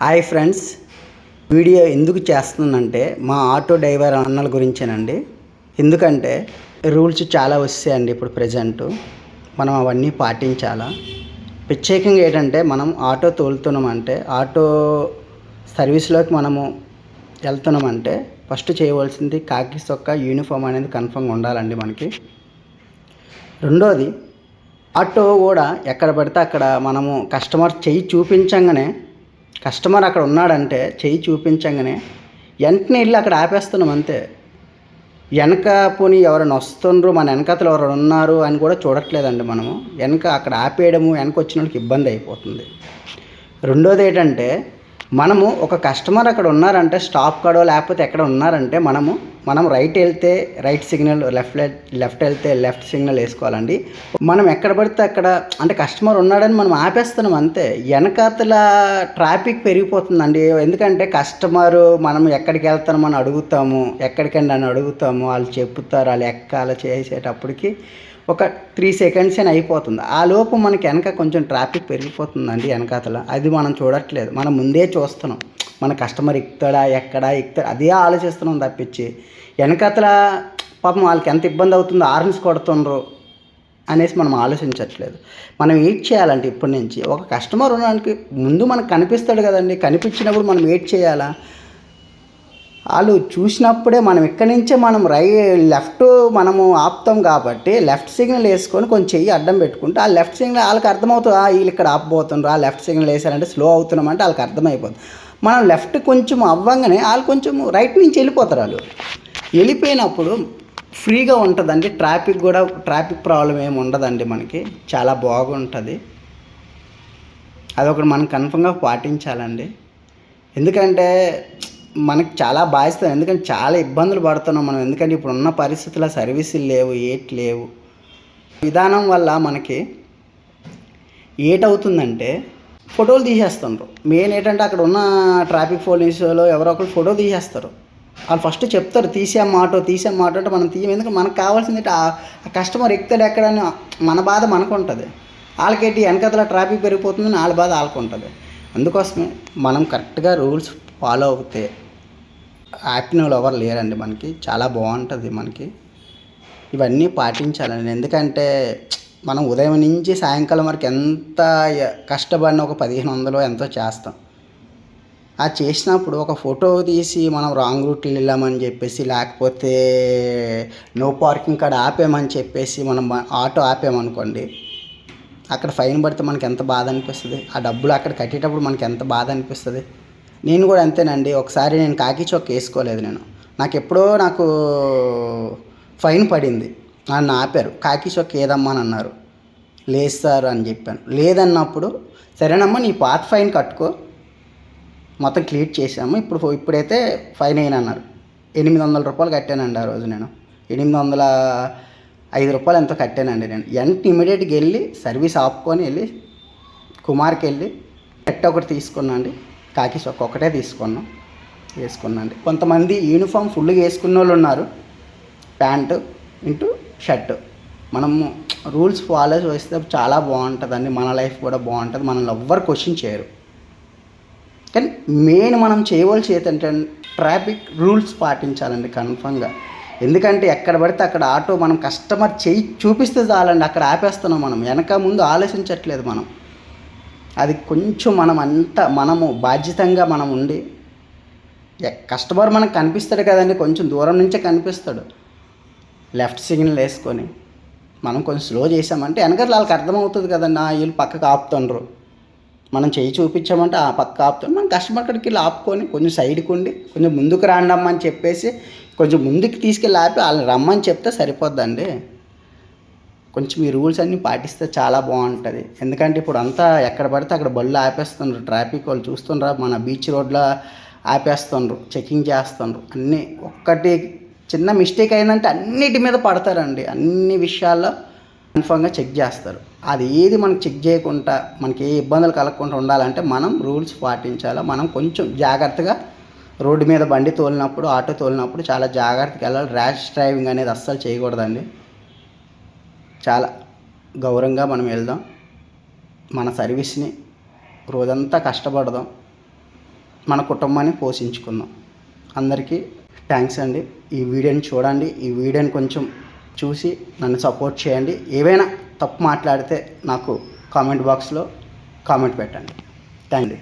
Hi friends, video ఎందుకు చేస్తున్నానంటే మా ఆటో డ్రైవర్ అన్నల గురించేనండి. ఎందుకంటే రూల్స్ చాలా వస్తాయండి ఇప్పుడు ప్రజెంటు. మనం అవన్నీ పాటించాలా. ప్రత్యేకంగా ఏంటంటే మనం ఆటో తోలుతున్నామంటే, ఆటో సర్వీస్లోకి మనము వెళ్తున్నామంటే ఫస్ట్ చేయవలసింది కాకి చొక్కా యూనిఫామ్ అనేది కన్ఫర్మ్గా ఉండాలండి మనకి. రెండోది, ఆటో కూడా ఎక్కడ పడితే అక్కడ మనము కస్టమర్ చెయ్యి చూపించంగానే, కస్టమర్ అక్కడ ఉన్నాడంటే చెయ్యి చూపించంగానే వెంటనే వెళ్ళి అక్కడ ఆపేస్తున్నాం అంతే. వెనక పోనీ ఎవరైనా వస్తుండ్రు, మన వెనకతలు ఎవరైనా ఉన్నారు అని కూడా చూడట్లేదండి మనము. వెనక అక్కడ ఆపేయడము, వెనక వచ్చిన వాళ్ళకి ఇబ్బంది అయిపోతుంది. రెండోది ఏంటంటే, మనము ఒక కస్టమర్ అక్కడ ఉన్నారంటే స్టాప్ కాడో లేకపోతే ఎక్కడ ఉన్నారంటే మనం రైట్ వెళ్తే రైట్ సిగ్నల్, లెఫ్ట్ వెళ్తే లెఫ్ట్ సిగ్నల్ వేసుకోవాలండి. మనం ఎక్కడ పడితే అక్కడ అంటే కస్టమర్ ఉన్నాడని మనం ఆపేస్తున్నాం అంతే. వెనకాతల ట్రాఫిక్ పెరిగిపోతుందండి. ఎందుకంటే కస్టమరు మనం ఎక్కడికి వెళ్తామని అడుగుతాము, ఎక్కడికండి అని అడుగుతాము, వాళ్ళు చెప్తారు, వాళ్ళు ఎక్కాల చేసేటప్పటికి ఒక 3 సెకండ్స్ అని అయిపోతుంది. ఆ లోపు మనకి వెనక కొంచెం ట్రాఫిక్ పెరిగిపోతుందండి వెనకాతల. అది మనం చూడట్లేదు, మనం ముందే చూస్తున్నాం. మన కస్టమర్ ఎక్కుతాడా ఎక్కడా ఎక్కుతాడా అదే ఆలోచిస్తున్నాం తప్పించి వెనకాతల పాపం వాళ్ళకి ఎంత ఇబ్బంది అవుతుందో, హార్న్స్ కొడుతుండ్రు అనేసి మనం ఆలోచించట్లేదు. మనం వెయిట్ చేయాలంటే ఇప్పటి నుంచి ఒక కస్టమర్ ఉండడానికి ముందు మనకు కనిపిస్తాడు కదండి. కనిపించినప్పుడు మనం వెయిట్ చేయాలా. వాళ్ళు చూసినప్పుడే మనం ఇక్కడి నుంచే మనం లెఫ్ట్ మనము ఆపుతాం కాబట్టి లెఫ్ట్ సిగ్నల్ వేసుకొని కొంచెం చెయ్యి అడ్డం పెట్టుకుంటే ఆ లెఫ్ట్ సిగ్నల్ వాళ్ళకి అర్థమవుతుంది. వీళ్ళు ఇక్కడ ఆపబోతున్నారు, ఆ లెఫ్ట్ సిగ్నల్ వేసారంటే స్లో అవుతున్నామంటే వాళ్ళకి అర్థమైపోతుంది. మనం లెఫ్ట్ కొంచెం అవ్వంగానే వాళ్ళు కొంచెం రైట్ నుంచి వెళ్ళిపోతారు. వాళ్ళు వెళ్ళిపోయినప్పుడు ఫ్రీగా ఉంటుందండి. ట్రాఫిక్ ప్రాబ్లం ఏమి ఉండదండి. మనకి చాలా బాగుంటుంది. అదొకటి మనం కన్ఫర్మ్గా పాటించాలండి. ఎందుకంటే మనకి చాలా బాధిస్తుంది. ఎందుకంటే చాలా ఇబ్బందులు పడుతున్నాం మనం. ఎందుకంటే ఇప్పుడు ఉన్న పరిస్థితుల్లో సర్వీసులు లేవు, లేవు. విధానం వల్ల మనకి ఏటవుతుందంటే ఫోటోలు తీసేస్తుండ్రు. మెయిన్ ఏంటంటే అక్కడ ఉన్న ట్రాఫిక్ పోలీసులు ఎవరో ఒకరు ఫోటో తీసేస్తారు. వాళ్ళు ఫస్ట్ చెప్తారు తీసాం ఆటో అంటే మనం తీయం. ఎందుకంటే మనకు కావాల్సింది ఆ కస్టమర్ ఎక్కుతాడు ఎక్కడని మన బాధ మనకు ఉంటుంది. వాళ్ళకేంటి వెనకతల ట్రాఫిక్ పెరిగిపోతుందని వాళ్ళ బాధ వాళ్ళకు ఉంటుంది. అందుకోసమే మనం కరెక్ట్గా రూల్స్ ఫాలో అవుతే ఆపిన వాళ్ళు ఎవరు లేరండి. మనకి చాలా బాగుంటుంది. మనకి ఇవన్నీ పాటించాలండి. ఎందుకంటే మనం ఉదయం నుంచి సాయంకాలం వరకు ఎంత కష్టపడిన ఒక 1500 ఎంతో చేస్తాం. ఆ చేసినప్పుడు ఒక ఫోటో తీసి మనం రాంగ్ రూట్లో వెళ్ళామని చెప్పేసి, లేకపోతే నో పార్కింగ్ కాడ ఆపామని చెప్పేసి మనం ఆటో ఆపామనుకోండి, అక్కడ ఫైన్ పడితే మనకి ఎంత బాధ అనిపిస్తుంది. ఆ డబ్బులు అక్కడ కట్టేటప్పుడు మనకి ఎంత బాధ అనిపిస్తుంది. నేను కూడా అంతేనండి. ఒకసారి నేను కాకి చొక్క వేసుకోలేదు. నాకు ఫైన్ పడింది. నన్ను ఆపారు, కాకి చొక్క ఏదమ్మా అని అన్నారు. లేదు సార్ అని చెప్పాను. లేదన్నప్పుడు సరేనమ్మా నీ పాత ఫైన్ కట్టుకో, మొత్తం క్లియర్ చేసాము, ఇప్పుడైతే ఫైన్ అయిన అన్నారు. 800 రూపాయలు కట్టానండి ఆ రోజు. నేను 805 రూపాయలు ఎంతో కట్టానండి. నేను ఇమీడియట్గా వెళ్ళి సర్వీస్ ఆపుకొని వెళ్ళి కుమార్కి వెళ్ళి ఒకటి తీసుకున్నా అండి. కాకి చొక్క ఒకటే వేసుకున్నాండి. కొంతమంది యూనిఫామ్ ఫుల్గా వేసుకున్న వాళ్ళు ఉన్నారు, ప్యాంటు ఇంటూ షర్టు. మనము రూల్స్ ఫాలో చేస్తే చాలా బాగుంటుందండి. మన లైఫ్ కూడా బాగుంటుంది. మనల్ని ఎవ్వరు క్వశ్చన్ చేయరు. కానీ మెయిన్ మనం చేయవలసి ఏంటంటే ట్రాఫిక్ రూల్స్ పాటించాలండి కన్ఫర్మ్గా. ఎందుకంటే ఎక్కడ పడితే అక్కడ ఆటో మనం కస్టమర్ చెయ్యి చూపిస్తే చాలండి, అక్కడ ఆపేస్తున్నాం. మనం వెనక ముందు ఆలోచించట్లేదు. మనం అది కొంచెం మనము బాధ్యతంగా మనం ఉండి, కస్టమర్ మనకు కనిపిస్తాడు కదండి, కొంచెం దూరం నుంచే కనిపిస్తాడు. లెఫ్ట్ సిగ్నల్ వేసుకొని మనం కొంచెం స్లో చేసామంటే వెనక వాళ్ళకి అర్థమవుతుంది కదండి. వీళ్ళు పక్కకు ఆపుతుండ్రు, మనం చెయ్యి చూపించామంటే ఆ పక్క ఆపుతాం. మనం కస్టమర్ అక్కడికి వెళ్ళి ఆపుకొని కొంచెం సైడ్కి ఉండి కొంచెం ముందుకు రాండమ్మని చెప్పేసి కొంచెం ముందుకు తీసుకెళ్ళి ఆపి వాళ్ళని రమ్మని చెప్తే సరిపోద్దండి. కొంచెం ఈ రూల్స్ అన్నీ పాటిస్తే చాలా బాగుంటుంది. ఎందుకంటే ఇప్పుడు అంతా ఎక్కడ పడితే అక్కడ బళ్ళు ఆపేస్తుండ్రు. ట్రాఫిక్ వాళ్ళు చూస్తుండ్రా, మన బీచ్ రోడ్లో ఆపేస్తుండ్రు, చెకింగ్ చేస్తుండ్రు. అన్నీ ఒక్కటి చిన్న మిస్టేక్ అయిందంటే అన్నిటి మీద పడతారండి. అన్ని విషయాల్లో కన్ఫర్మ్గా చెక్ చేస్తారు. అది ఏది మనకు చెక్ చేయకుండా మనకి ఏ ఇబ్బందులు కలగకుండా ఉండాలంటే మనం రూల్స్ పాటించాలి. మనం కొంచెం జాగ్రత్తగా రోడ్డు మీద బండి తోలినప్పుడు, ఆటో తోలినప్పుడు చాలా జాగ్రత్తగా వెళ్ళాలి. ర్యాష్ డ్రైవింగ్ అనేది అస్సలు చేయకూడదండి. చాలా గౌరవంగా మనం వెళ్దాం. మన సర్వీస్ని రోజంతా కష్టపడదాం. మన కుటుంబాన్ని పోషించుకుందాం. అందరికీ థ్యాంక్స్ అండి. ఈ వీడియోని చూడండి. ఈ వీడియోని కొంచెం చూసి నన్ను సపోర్ట్ చేయండి. ఏవైనా తప్పు మాట్లాడితే నాకు కామెంట్ బాక్స్లో కామెంట్ పెట్టండి. Thank you.